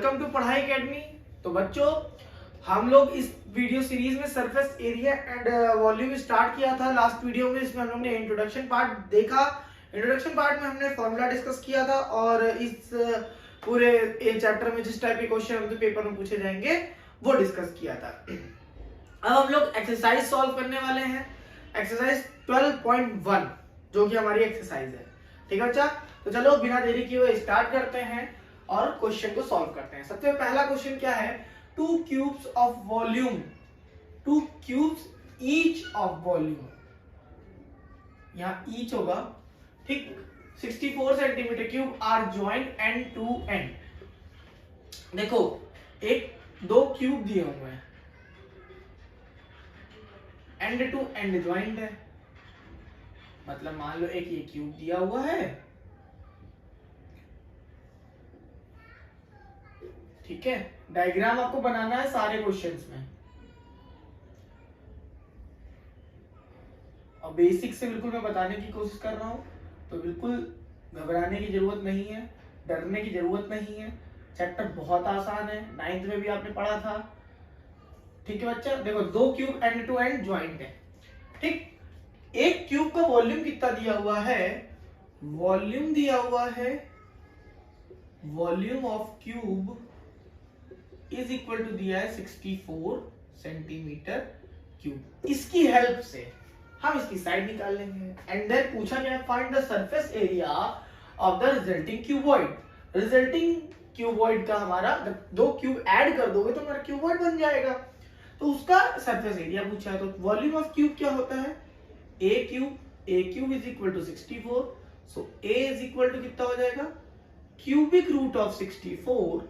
Welcome to पढ़ाई academy. तो बच्चों, हम लोग इस वीडियो सीरीज में surface area and volume start किया था लास्ट वीडियो में। इसमें हम लोग ने इंट्रोडक्शन पार्ट देखा। इंट्रोडक्शन पार्ट में हमने फॉर्मूला डिस्कस किया था और इस पूरे चैप्टर में जिस टाइप के क्वेश्चन हमसे पेपर में पूछे जाएंगे वो डिस्कस किया था। अब हम लोग एक्सरसाइज सॉल्व करने वाले हैं, एक्सरसाइज 12.1 जो कि हमारी एक्सरसाइज है। ठीक है बच्चा, तो चलो बिना देरी किए हुए स्टार्ट करते हैं और क्वेश्चन को सॉल्व करते हैं। सबसे पहला क्वेश्चन क्या है, 2 cubes of volume, 2 cubes each of volume, यहां ईच होगा, ठीक, 64 centimetre cube are joint end to end. देखो एक दो क्यूब दिए हुए हैं, एंड टू एंड ज्वाइंट है, मतलब मान लो एक ये क्यूब दिया हुआ है, ठीक है। डायग्राम आपको बनाना है सारे क्वेश्चंस में और बेसिक से बिल्कुल मैं बताने की कोशिश कर रहा हूं, तो बिल्कुल घबराने की जरूरत नहीं है, डरने की जरूरत नहीं है। चैप्टर बहुत आसान है, 9th में भी आपने पढ़ा था। ठीक है बच्चा, देखो 2 cube end to end joint है, ठीक। एक क्यूब का वॉल्यूम कितना दिया हुआ है, वॉल्यूम दिया हुआ है, volume of cube is equal to दिया है 64 सेंटीमीटर क्यूब। इसकी हेल्प से हम इसकी साइड निकाल लेंगे एंड देन पूछा गया find the surface area of the resulting cuboid. Resulting cuboid का हमारा, जब 2 क्यूब ऐड कर दोगे तो हमारा क्यूबॉइड बन जाएगा, तो उसका सरफेस एरिया पूछा है। तो वॉल्यूम ऑफ क्यूब क्या होता है, a cube is equal to 64, so a is equal to कितना हो जाएगा, cubic root of 64,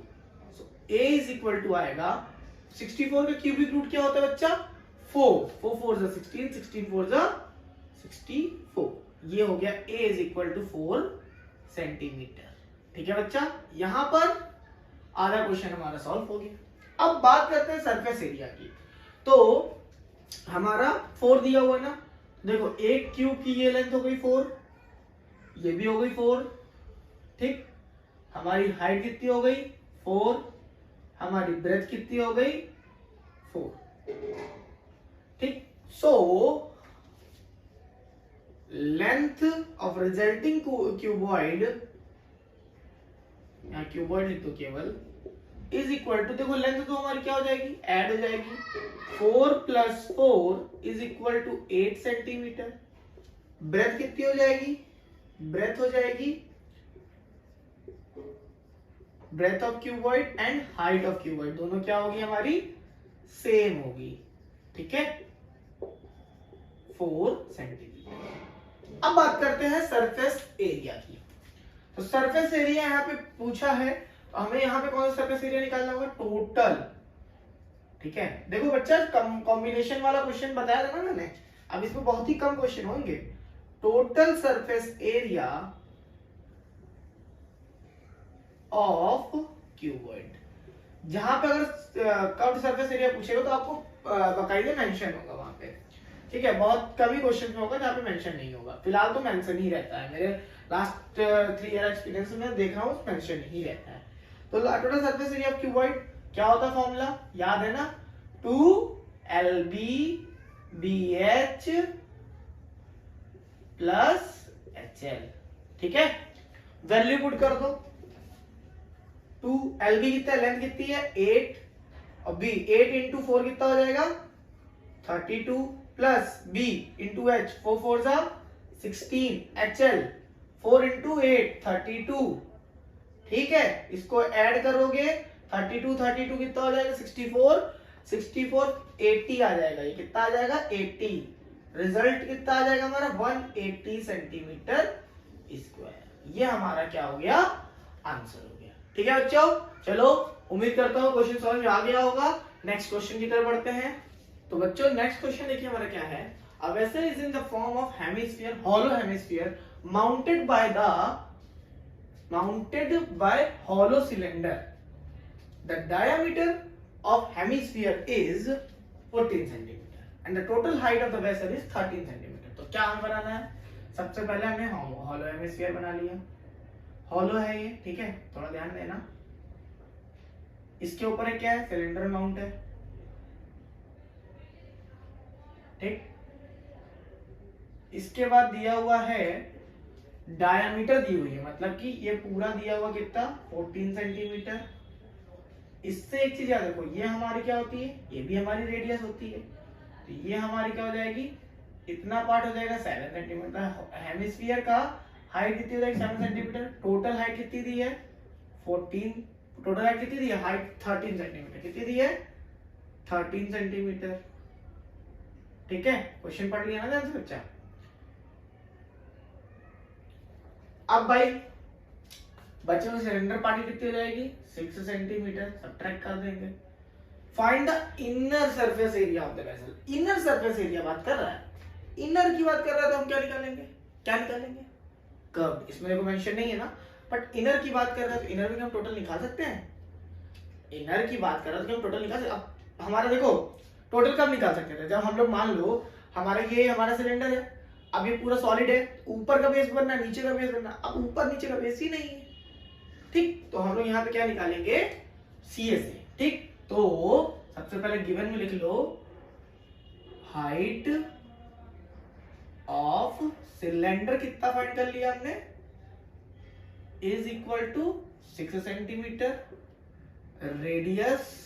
so a is equal to आएगा 64 का क्यूबिक रूट क्या होता है बच्चा, 4 4 जा 16, 16 4 जा 64। ये हो गया ए इज इक्वल टू 4 सेंटीमीटर। ठीक है बच्चा, यहां पर आधा क्वेश्चन हमारा सॉल्व हो गया। अब बात करते हैं सरफेस एरिया की। तो हमारा 4 दिया हुआ है ना, देखो एक क्यूब की ये लेंथ हो गई 4, ये भी हो गई 4, ठीक। हमारी हाइट कितनी हो गई 4, हमारी ब्रेथ कितनी हो गई 4, ठीक। So length of resulting cuboid, यहां क्यूबॉइड लिख दो केवल, इज इक्वल टू, देखो लेंथ तो हमारी क्या हो जाएगी, ऐड हो जाएगी, 4 plus 4 is equal to 8 centimetre. Breadth कितनी हो जाएगी, ब्रेथ हो जाएगी, breadth of cuboid and height of cuboid दोनों क्या होगी हमारी, सेम होगी, ठीक है, 4 सेंटीमीटर। अब बात करते हैं सरफेस एरिया की। तो सरफेस एरिया यहाँ पे पूछा है, तो हमें यहाँ पे कौन सा सरफेस एरिया निकालना होगा, टोटल। ठीक है, देखो बच्चा कॉम्बिनेशन वाला क्वेश्चन बताया था ना मैंने, अब इसमें बहुत ही कम क्वेश्चन होंगे। Total surface area of cuboid, जहां पे अगर कर्व्ड सरफेस एरिया पूछेगा तो आपको बकायदे मेंशन होगा वहां पे, ठीक है। बहुत कम ही क्वेश्चन में होगा जहां पे मेंशन नहीं होगा, फिलहाल तो मेंशन ही रहता है, मेरे लास्ट 3 ईयर एक्सपीरियंस में देख रहा हूँ मेंशन ही रहता है। तो total surface area of cuboid क्या होता है, फॉर्मूला याद है ना, 2LB BH प्लस HL, ठीक है। वैल्यू पुट कर दो, 2LB कितना, लेंथ कितनी है 8, और B 8 इंटू 4 कितना हो जाएगा 32, प्लस B इंटू H 4 4 जा 16, HL 4 इंटू 8 32, ठीक है। इसको ऐड करोगे 32 32 कितना हो जाएगा 64 64 80 आ जाएगा, ये कितना आ जाएगा 80। रिजल्ट कितना आ जाएगा हमारा 180 सेंटीमीटर स्क्वायर। ये हमारा क्या हो गया, आंसर हो गया। ठीक है बच्चों, चलो उम्मीद करता हूँ क्वेश्चन समझ में आ गया होगा। नेक्स्ट क्वेश्चन की तरफ बढ़ते हैं। तो बच्चों नेक्स्ट क्वेश्चन देखिए हमारा क्या है, a vessel is in the form of hemisphere, hollow hemisphere, mounted by hollow cylinder. The diameter of hemisphere is 14 centimeter and the total height of the vessel is 13 centimeter. तो क्या हमें बनाना है, सबसे पहले हमने hollow hemisphere बना लिया, hollow है ये, ठीक है, थोड़ा ध्यान देना, इसके ऊपर है क्या है, सिलेंडर माउंट है, ठीक। इसके बाद दिया हुआ है डायमीटर दी हुई है, मतलब कि ये पूरा दिया हुआ कितना 14 सेंटीमीटर। इससे एक चीज याद रखो, ये हमारी क्या होती है, ये भी हमारी रेडियस होती है, तो ये हमारी क्या हो जाएगी, इतना पार्ट हो जाएगा 7 सेंटीमीटर। हेमिस्फीयर का हाइट कितनी हो जाएगी 7 सेंटीमीटर। टोटल हाइट कितनी दी है 14, टोटल हाइट कितनी दी है, हाइट 13 सेंटीमीटर, कितनी दी है 13 सेंटीमीटर, ठीक है। क्वेश्चन पढ़ लिया ना ध्यान से बच्चा। अब भाई बच्चे को सिलेंडर पार्टी कितनी हो जाएगी 6 सेंटीमीटर, सब्ट्रैक्ट कर देंगे। Find the inner surface area of the vessel. Inner surface area बात कर रहा है, इनर की बात कर रहा है, तो हम क्या निकालेंगे, क्या निकालेंगे, कर्व। इसमें देखो मेंशन नहीं है ना, बट इनर की बात कर रहा है तो इनर भी हम टोटल निकाल सकते हैं। इनर की बात कर रहा है तो हम टोटल निकाल सकते। अब हमारा देखो टोटल कब निकाल सकते थे, जब हम लोग मान लो हमारा ये हमारा सिलेंडर है, अब ये पूरा सॉलिड है, ऊपर का बेस बनना है, नीचे का बेस बनना है, अब ऊपर नीचे का बेस ही नहीं है, ठीक। तो हम लोग यहाँ पे क्या निकालेंगे, CSA, ठीक। तो सबसे पहले गिवन में लिख लो हाइट ऑफ सिलेंडर कितना फाइंड कर लिया हमने, is equal to 6 centimetre, radius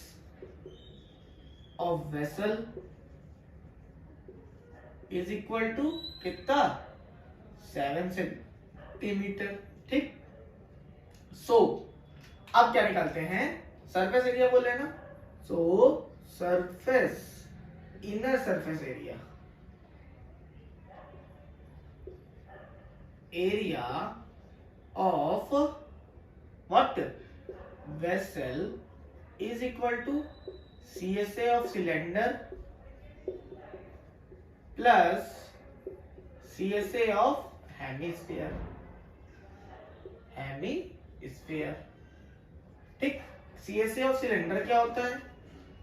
of vessel is equal to कितना 7 सेंटीमीटर, ठीक। सो अब क्या निकालते हैं, सरफेस एरिया बोल रहे हैं ना, so surface, inner surface area, area of what, vessel is equal to CSA of cylinder plus CSA of hemisphere, hemisphere, ठीक। CSA ऑफ सिलेंडर क्या होता है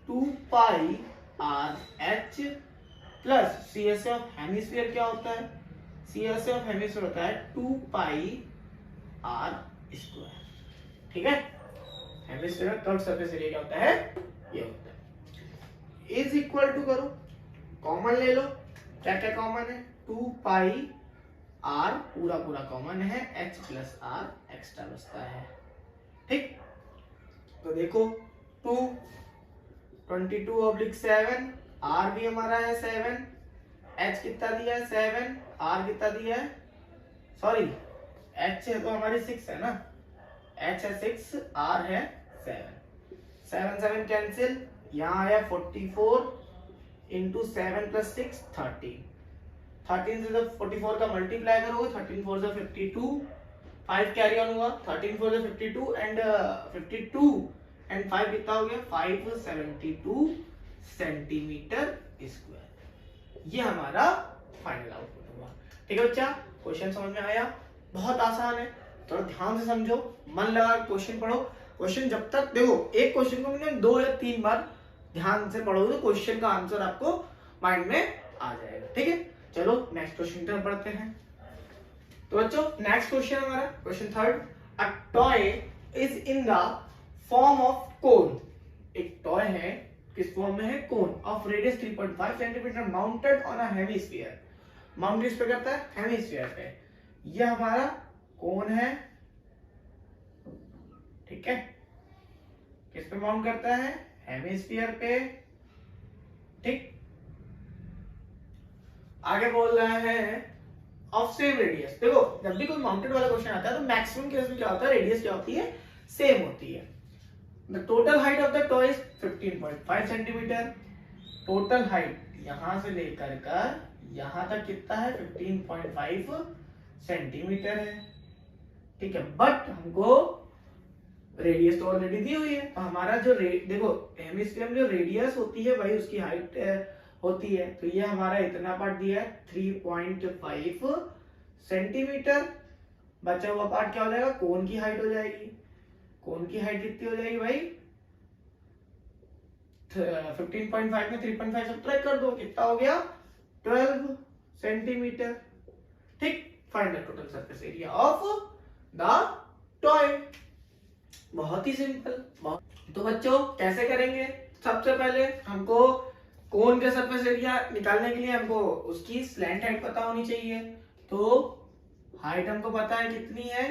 2 pi RH plus CSA of hemisphere क्या होता है, CSA ऑफ हेमिस्फीयर होता है 2 पाई R square, ठीक है। हेमिस्फीयर कर्व सरफेस एरिया क्या होता है, ये होता है। इज इक्वल टू करो, कॉमन ले लो, क्या क्या कॉमन है, 2 पाई R पूरा पूरा कॉमन है, H प्लस R एक्स्ट्रा बचता है, ठीक। तो देखो 2 22/7, R भी हमारा है 7, H कितना दिया है 7, R कितना दिया है, सॉरी H है तो हमारी 6 है ना, H है 6, R है 7, 7 7 कैंसिल, यहाँ आया 44 इंटू 7 प्लस 6 13, 13 से 44 का मल्टीप्लाई करोगे, 13 4 से 52, 5 कैरी ऑन हुआ, 13 4 से 52 एंड 52 एंड 5 कितना हो गया 572 सेंटीमीटर स्क्वायर। ये हमारा फाइनल आउटपुट हुआ, ठीक है बच्चा। क्वेश्चन समझ में आया, बहुत आसान है, थोड़ा ध्यान से समझो, मन लगा क्वेश्चन पढ़ो। क्वेश्चन जब तक देखो, एक क्वेश्चन को मिनिमम 2 या 3 बार ध्यान से पढ़ोगे तो क्वेश्चन का आंसर आपको माइंड में आ जाएगा, ठीक है। चलो नेक्स्ट क्वेश्चन पर पढ़ते हैं। तो बच्चों नेक्स्ट क्वेश्चन हमारा question 3rd, a toy is in the form of cone. एक टॉय है, किस फॉर्म में है, cone of radius 3.5 centimetre mounted on a hemisphere. Mount किस पे करता है, हेमिस्फीयर पे। ये हमारा कोन है, ठीक है, किस पे माउंट करता है, हेमिस्फीयर पे, ठीक। आगे बोल रहा है ऑफ सेम रेडियस। देखो जब भी कोई माउंटेड वाला क्वेश्चन आता है तो मैक्सिमम केस में क्या होता है, रेडियस क्या होती है, सेम होती है। The total height of the toy is 15.5 centimetre. Total height यहां से लेकर कर यहां तक कितना है 15.5 सेंटीमीटर है, ठीक है। बट हमको रेडियस तो ऑलरेडी दी हुई है, तो हमारा जो देखो हेमिस्फीयर में जो रेडियस होती है भाई उसकी हाइट होती है, तो ये हमारा इतना पार्ट दिया है 3.5 सेंटीमीटर। बचा हुआ पार्ट क्या हो जाएगा, कोन की हाइट हो जाएगी। कोन की हाइट कितनी हो जाएगी भाई 15.5 में 3.5 सब्ट्रैक्ट कर दो, कितना हो गया 12 सेंटीमीटर, ठीक। Find the total surface area of the toy. बहुत ही सिंपल। तो बच्चों कैसे करेंगे? सबसे पहले हमको कोन के सरफेस एरिया निकालने के लिए हमको उसकी स्लैंट हाइट पता होनी चाहिए। तो हाइट हमको पता है कितनी है,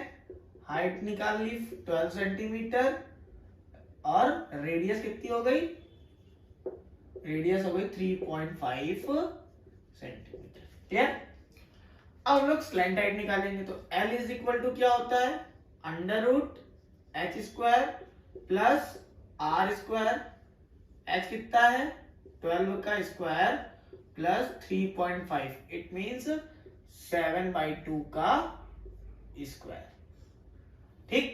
हाइट निकाल ली 12 सेंटीमीटर और रेडियस कितनी हो गई, रेडियस हो गई 3.5 सेंटीमीटर। क्लियर? अब हम लोग स्लैंट हाइट निकालेंगे। तो L इज इक्वल टू क्या होता है, under root h square plus r square. H कितना है 12 का स्क्वायर प्लस 3.5, इट मींस 7/2 का स्क्वायर। ठीक,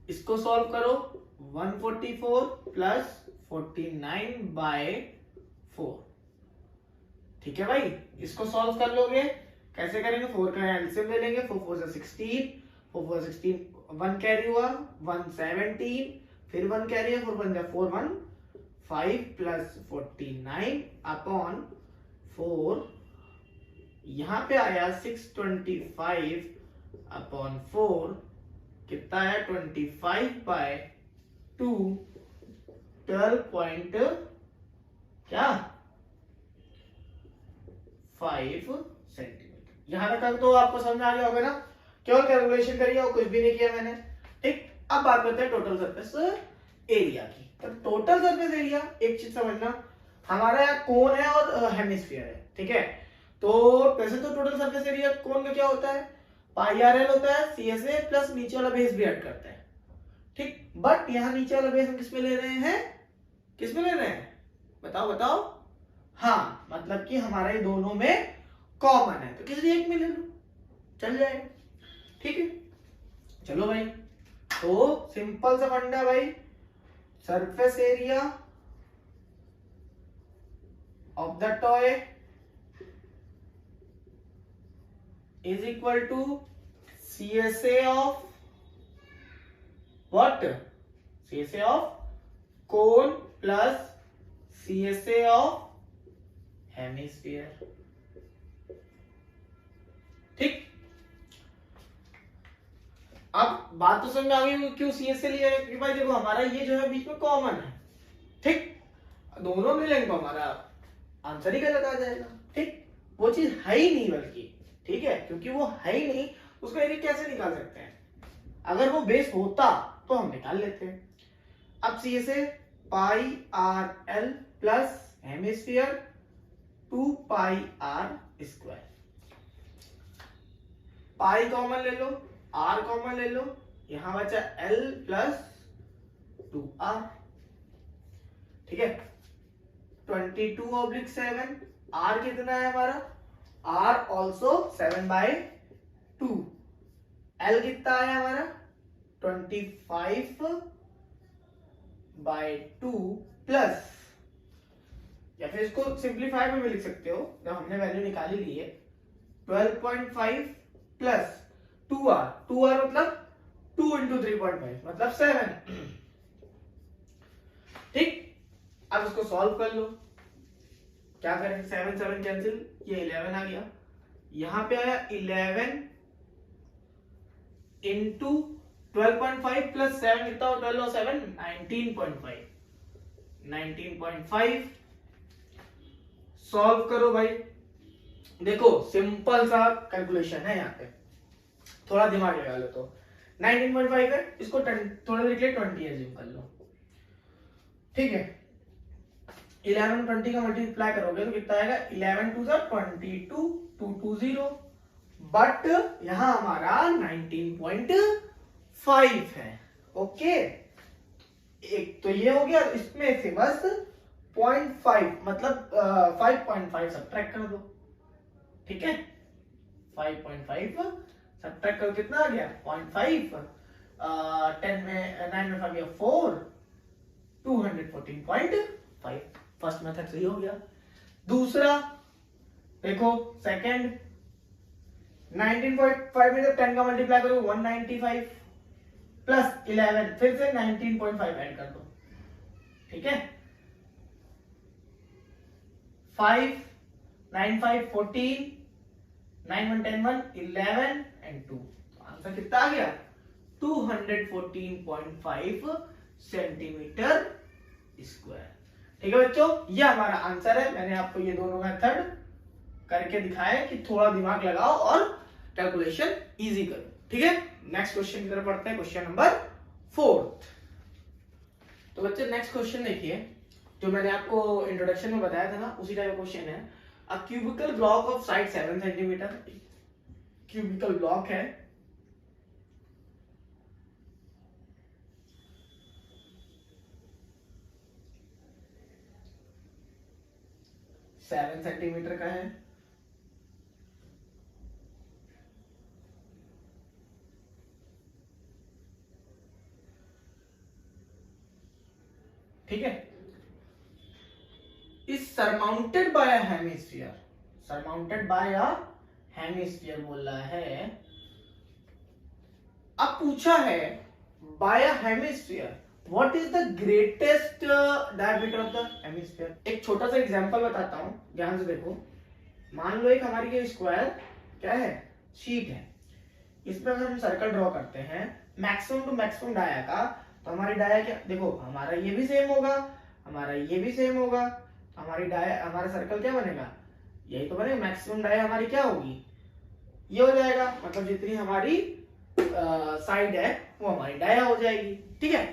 इसको सॉल्व करो। 144 प्लस 49/4। ठीक है भाई, इसको सॉल्व कर लोगे। कैसे करेंगे? 4 का एलसीएम ले लेंगे। 4 4 से 16, 4 4 16, 1 कैरी हुआ 117, फिर 1 कैरी है 4 1 4 1 5 प्लस 49 अपॉन 4, यहां पे आया 625 अपॉन 4, कितना है 25/2, 12 पॉइंट क्या 5 सेंटीमीटर। यहां तक तो आपको समझ आ गया होगा ना, केवल कैलकुलेशन करिए और कुछ भी नहीं किया मैंने। ठीक, अब बात करते हैं टोटल सरफेस एरिया की। तो टोटल सरफेस एरिया, एक चीज समझना, हमारा यहाँ कोन है और हेमिस्फीयर है। ठीक है, तो वैसे तो टोटल सरफेस एरिया कोन का क्या होता है, पाई आर एल होता है, सी एस ए प्लस नीचे वाला बेस भी ऐड करते हैं। ठीक, बट यहाँ नीचे वाला बेस हम किस में ले रहे हैं, किस में ले रहे हैं बताओ बताओ। हाँ, मतलब कि हमारा ये दोनों में कॉमन है, तो किसी एक में ले लो, चल जाएगा। ठीक है, चलो भाई, तो सिंपल सा फंडा भाई, surface area of the toy is equal to CSA of what, CSA of cone plus CSA of hemisphere. ठीक, अब बात तो समझ आ गई क्यों CSA लिया है, कि भाई देखो हमारा ये जो है बीच में कॉमन है। ठीक, दोनों मिलेंगे तो हमारा आंसर ही गलत आ जाएगा। ठीक, वो चीज है ही नहीं बल्कि, ठीक है, क्योंकि वो है ही नहीं, उसका एरिया कैसे निकाल सकते हैं? अगर वो बेस होता तो हम निकाल लेते हैं। अब CSA pi r l plus hemisphere 2πr square. Pi common ले लो, आर कॉमन ले लो, यहां बचा L प्लस 2r। ठीक है, 22/7, r कितना है हमारा, r ऑल्सो 7/2, L कितना है हमारा 25/2 प्लस, या फिर इसको सिंप्लीफाई में भी लिख सकते हो, जब हमने वैल्यू निकाली ली है 12.5 प्लस 2r, 2r मतलब 2 × 3.5 मतलब 7। ठीक, अब इसको सॉल्व कर लो। क्या करें, 7 7 कैंसिल, ये 11 आ गया, यहां पे आया 11 इंटू 12.5 प्लस 7 कितना हो, 12 और 7 19.5, 19.5। सॉल्व करो भाई, देखो सिंपल सा कैलकुलेशन है, यहाँ पे थोड़ा दिमाग लगा लो। तो 19.5 है, इसको थोड़ा देर के लिए 20 एज्यूम कर लो। ठीक है, 11 20 का मल्टीप्लाई करोगे तो कितना आएगा, 11 2 22, 220, बट यहां हमारा 19.5 है। ओके, एक तो ये हो गया, इसमें से बस 0.5 मतलब 5.5 सब्ट्रैक्ट कर दो। ठीक है, 5.5 सब्ट्रैक्ट करो, कितना आ गया 0.5, 10 में 9 में 5 4, 214.5। फर्स्ट मेथड सही हो गया। दूसरा देखो, सेकंड 19.5 में जब 10 का मल्टीप्लाई करो 195 प्लस 11, फिर से 19.5 ऐड कर दो। ठीक है, 5 9 5 14, 9 1 10 1 11 एंड 2, आंसर कितना आ गया 214.5 सेंटीमीटर स्क्वायर। ठीक है बच्चों, ये हमारा आंसर है। मैंने आपको ये दोनों मेथड करके दिखाया कि थोड़ा दिमाग लगाओ और कैलकुलेशन इजी करो। ठीक है, नेक्स्ट क्वेश्चन की तरफ बढ़ते हैं, क्वेश्चन नंबर 4। तो बच्चे नेक्स्ट क्वेश्चन देखिए, जो मैंने आपको इंट्रोडक्शन में बताया था ना, उसी टाइप का क्वेश्चन है। A cubical block of side 7 centimetre, cubical block है, सेवन सेंटीमीटर का है। ठीक है, is surmounted by a hemisphere, surmounted by a hemisphere बोल रहा है। अब पूछा है by a hemisphere what is the greatest diameter of the hemisphere. एक छोटा सा एग्जांपल बताता हूं, ध्यान से देखो। मान लो एक हमारी ये स्क्वायर क्या है, शीट है। इसमें अगर हम सर्कल ड्रॉ करते हैं मैक्सिमम टू मैक्सिमम डाया का, तो हमारी डाया क्या, देखो हमारा ये भी सेम होगा, हमारा ये भी सेम होगा, हमारी डाया, हमारा सर्कल क्या बनेगा, यही तो बनेगा। मैक्सिमम डाया हमारी क्या होगी, ये हो जाएगा, मतलब जितनी हमारी साइड है वो हमारी डाया हो जाएगी। ठीक है,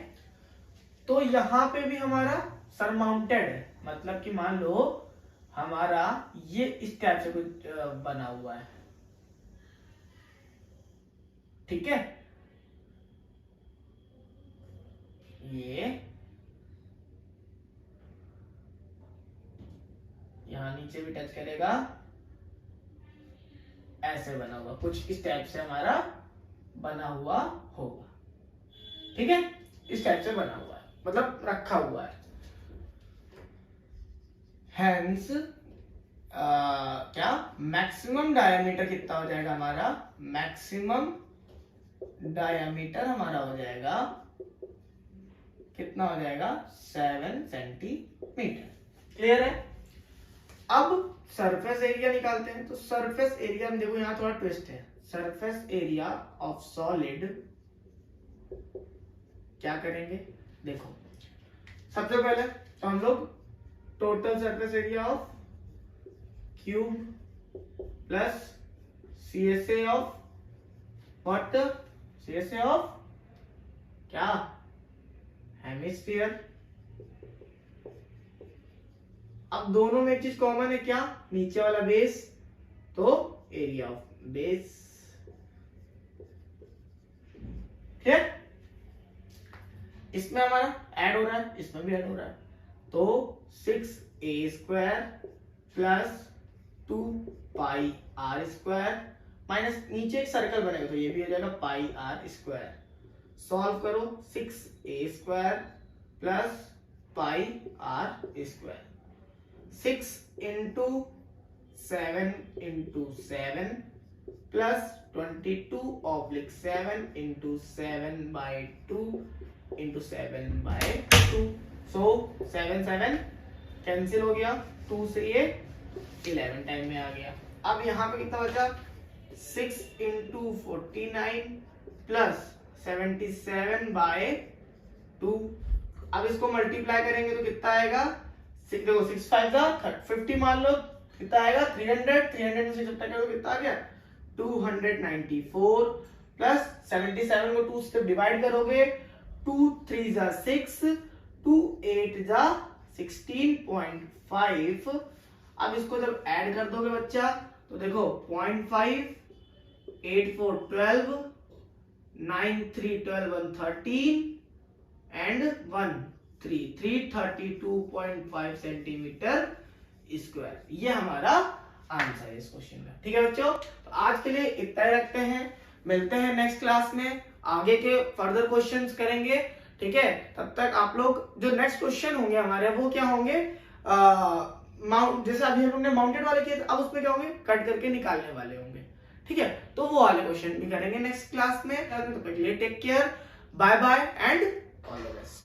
तो यहां पे भी हमारा सरमाउंटेड है, मतलब कि मान लो हमारा ये इस टाइप से कुछ बना हुआ है। ठीक है, ये यहां नीचे भी टच करेगा, ऐसे बना हुआ कुछ इस टाइप से हमारा बना हुआ होगा। ठीक है, इस टाइप से बना हुआ है, मतलब रखा हुआ है। हेंस क्या मैक्सिमम डायमीटर कितना हो जाएगा हमारा, मैक्सिमम डायमीटर हमारा हो जाएगा, कितना हो जाएगा, 7 सेंटीमीटर। क्लियर है। अब सरफेस एरिया निकालते हैं। तो सरफेस एरिया में देखो यहां थोड़ा ट्विस्ट है। सरफेस एरिया ऑफ सॉलिड क्या करेंगे, देखो सबसे पहले तो हम लोग total surface area of cube plus CSA of what, CSA of क्या, हेमिस्फीयर। अब दोनों में एक चीज कॉमन है, क्या, नीचे वाला बेस, तो एरिया ऑफ बेस। ठीक है, इसमें हमारा ऐड हो रहा है, इसमें भी ऐड हो रहा है, तो 6a² प्लस 2πr² माइनस नीचे एक सर्कल बनेगा, तो ये भी हो जाएगा πr²। सॉल्व करो, 6a² plus πr², 6 into 7 into 7 plus 22/7 into 7/2 into 7/2। so 7 7 cancel हो गया, 2 से ये 11 टाइम में आ गया। अब यहाँ पे कितना बचा, 6 into 49 plus 77/2। अब इसको मल्टीप्लाई करेंगे तो कितना आएगा, देखो 6 5 50 मान लो, कितना आएगा 300, 300 में 6 करो कितना आ गया 294 प्लस 77 को 2 से डिवाइड करोगे, 2 3 6, 2 8 16.5। अब इसको जब ऐड कर दोगे बच्चा तो देखो 0.5 8 4 12 9 3 12 1 13 एंड 1 3 332.5 सेंटीमीटर स्क्वायर। ये हमारा आंसर है इस क्वेश्चन का। ठीक है बच्चों, तो आज के लिए इतना ही रखते हैं, मिलते हैं नेक्स्ट क्लास में, आगे के फर्दर क्वेश्चंस करेंगे। ठीक है, तब तक आप लोग जो नेक्स्ट क्वेश्चन होंगे हमारे वो क्या होंगे, जैसे अभी हम लोग ने माउंटेड वाले किए, अब उसमें क्या होंगे, कट करके निकालने वाले होंगे। ठीक है, तो वो वाले क्वेश्चन भी करेंगे नेक्स्ट क्लास में। तब तक के लिए take care, bye bye and all the best.